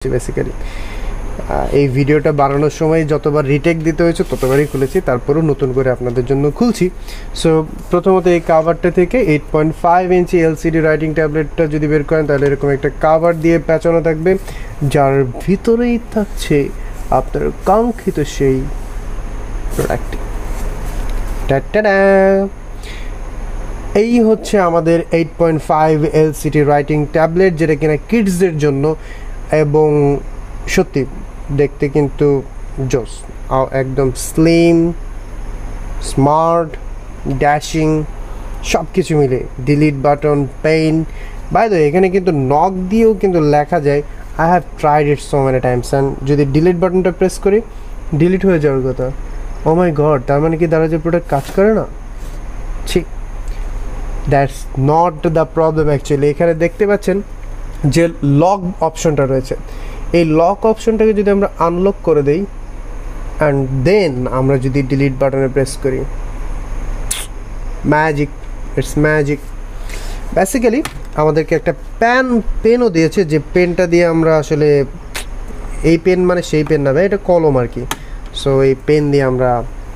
Basically এই ভিডিওটা বানানোর সময় যতবার রিটেক দিতে হয়েছে ততবারই খুলেছি, তারপরও নতুন করে আপনাদের জন্য খুলছি। সো প্রথমত এই কাভারটা থেকে 8.5 ইঞ্চি এলসিডি রাইটিং ট্যাবলেটটা যদি বের করেন তাহলে এরকম একটা কাভার দিয়ে পেঁচানো থাকবে, যার ভিতরেই থাকছে আপনার কাঙ্ক্ষিত সেই প্রোডাক্টটি। এই হচ্ছে আমাদের 8.5 এলসিডি রাইটিং ট্যাবলেট, যেটা কিনা কিডসদের জন্য, এবং সত্যি দেখতে কিন্তু জোস, একদম স্লিম, স্মার্ট, ড্যাশিং, সব কিছু মিলে। Delete button, pen, by the way এখানে কিন্তু নক দিয়েও কিন্তু লেখা যায়। I have tried it so many times, and যদি ডিলিট বাটনটা প্রেস করি ডিলিট হয়ে যাওয়ার কথা। ও মাই গড, তার মানে কি দারাজে প্রোডাক্ট কাজ করে না? ঠিক, that's not the problem actually. এখানে দেখতে পাচ্ছেন যে লক অপশনটা রয়েছে, এই লক অপশনটাকে যদি আমরা আনলক করে দেই অ্যান্ড দেন আমরা যদি ডিলিট বাটনে প্রেস করি, ম্যাজিক, ইটস ম্যাজিক। বেসিক্যালি আমাদেরকে একটা পেনও দিয়েছে, যে পেনটা দিয়ে আমরা আসলে, এই পেন মানে সেই পেন না ভাই, এটা কলম আর কি। সো এই পেন দিয়ে আমরা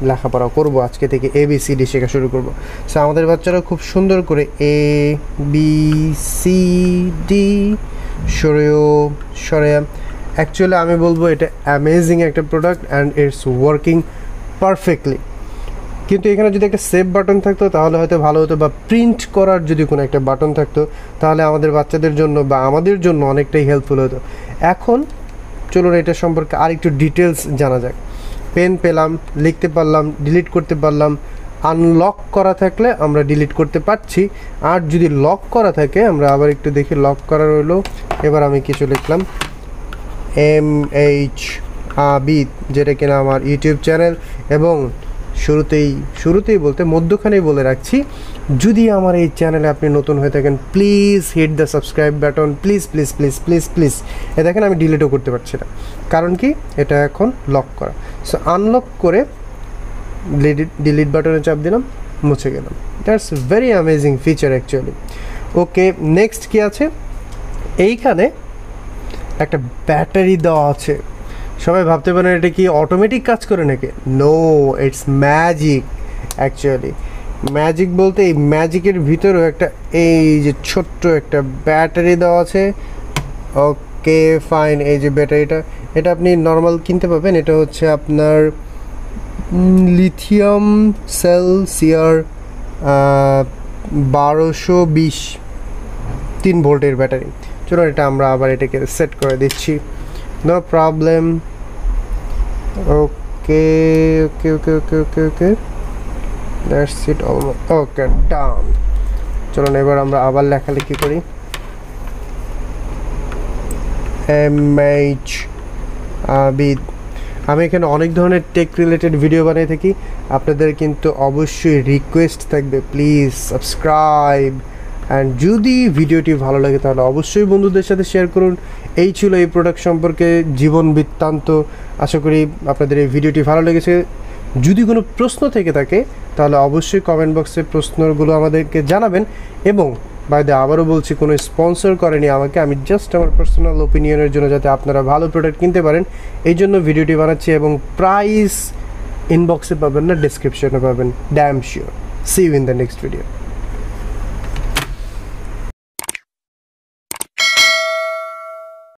লেখাপড়া করবো, আজকে থেকে ABCD শেখা শুরু করবো। সো আমাদের বাচ্চারা খুব সুন্দর করে ABCD সরেয়া। অ্যাকচুয়ালি আমি বলবো এটা অ্যামেজিং একটা product and it's working perfectly. কিন্তু এখানে যদি একটা সেভ বাটন থাকতো তাহলে হয়তো ভালো হতো, বা প্রিন্ট করার যদি কোনো একটা বাটন থাকতো তাহলে আমাদের বাচ্চাদের জন্য বা আমাদের জন্য অনেকটাই হেল্পফুল হতো। এখন চলুন এটা সম্পর্কে আর একটু ডিটেলস জানা যাক। পেন পেলাম, লিখতে পারলাম, ডিলিট করতে পারলাম। আনলক করা থাকলে আমরা ডিলিট করতে পারছি, আর যদি লক করা থাকে আমরা আবার একটু দেখি লক করা রইলো। এবার আমি কিছু লিখলাম MH আবিদ, যেটা কিনা আমার ইউটিউব চ্যানেল, এবং শুরুতেই বলতে মধ্যখানেই বলে রাখছি, যদি আমার এই চ্যানেলে আপনি নতুন হয়ে থাকেন please hit the subscribe button, please please please please please. এ দেখেন আমি ডিলিটও করতে পারছি না, কারণ কি এটা এখন লক করা। সো আনলক করে ডিলিট বাটনে চাপ দিলাম, মুছে গেলাম। That's very amazing feature actually. Okay, next কি আছে? এইখানে একটা ব্যাটারি দেওয়া আছে। সবাই ভাবতে পারেন এটা কি অটোমেটিক কাজ করে নাকি? No, it's magic actually. Magic বলতে এই ম্যাজিকের ভিতরেও একটা, এই যে ছোট্ট একটা ব্যাটারি দেওয়া আছে। ওকে ফাইন, এই যে ব্যাটারিটা, এটা আপনি নর্মাল কিনতে পাবেন। এটা হচ্ছে আপনার লিথিয়াম সেল সিআর 1220 3 ভোল্টের ব্যাটারি। চলুন এটা আমরা আবার এটাকে সেট করে দিচ্ছি, no problem. Okay okay okay okay okay okay that's it almost. Okay done. চলুন এবার আমরা আবার লেখালেখি করি। MH আবিদ। আমি এখানে অনেক ধরনের টেক রিলেটেড ভিডিও বানিয়ে থাকি, আপনাদের কিন্তু অবশ্যই রিকোয়েস্ট থাকবে প্লিজ সাবস্ক্রাইব, অ্যান্ড যদি ভিডিওটি ভালো লাগে তাহলে অবশ্যই বন্ধুদের সাথে শেয়ার করুন। এই ছিল এই প্রোডাক্ট সম্পর্কে জীবন বৃত্তান্ত। আশা করি আপনাদের এই ভিডিওটি ভালো লেগেছে। যদি কোনো প্রশ্ন থেকে থাকে তাহলে অবশ্যই কমেন্ট বক্সে প্রশ্নগুলো আমাদেরকে জানাবেন। এবং বাইরে আবারও বলছি, কোনো স্পন্সর করেনি আমাকে, আমি জাস্ট আমার পার্সোনাল ওপিনিয়নের জন্য যাতে আপনারা ভালো প্রোডাক্ট কিনতে পারেন এই জন্য ভিডিওটি বানাচ্ছি। এবং প্রাইস ইনবক্সে পাবেন না, ডেসক্রিপশনে পাবেন, damn sure. See you in the next video.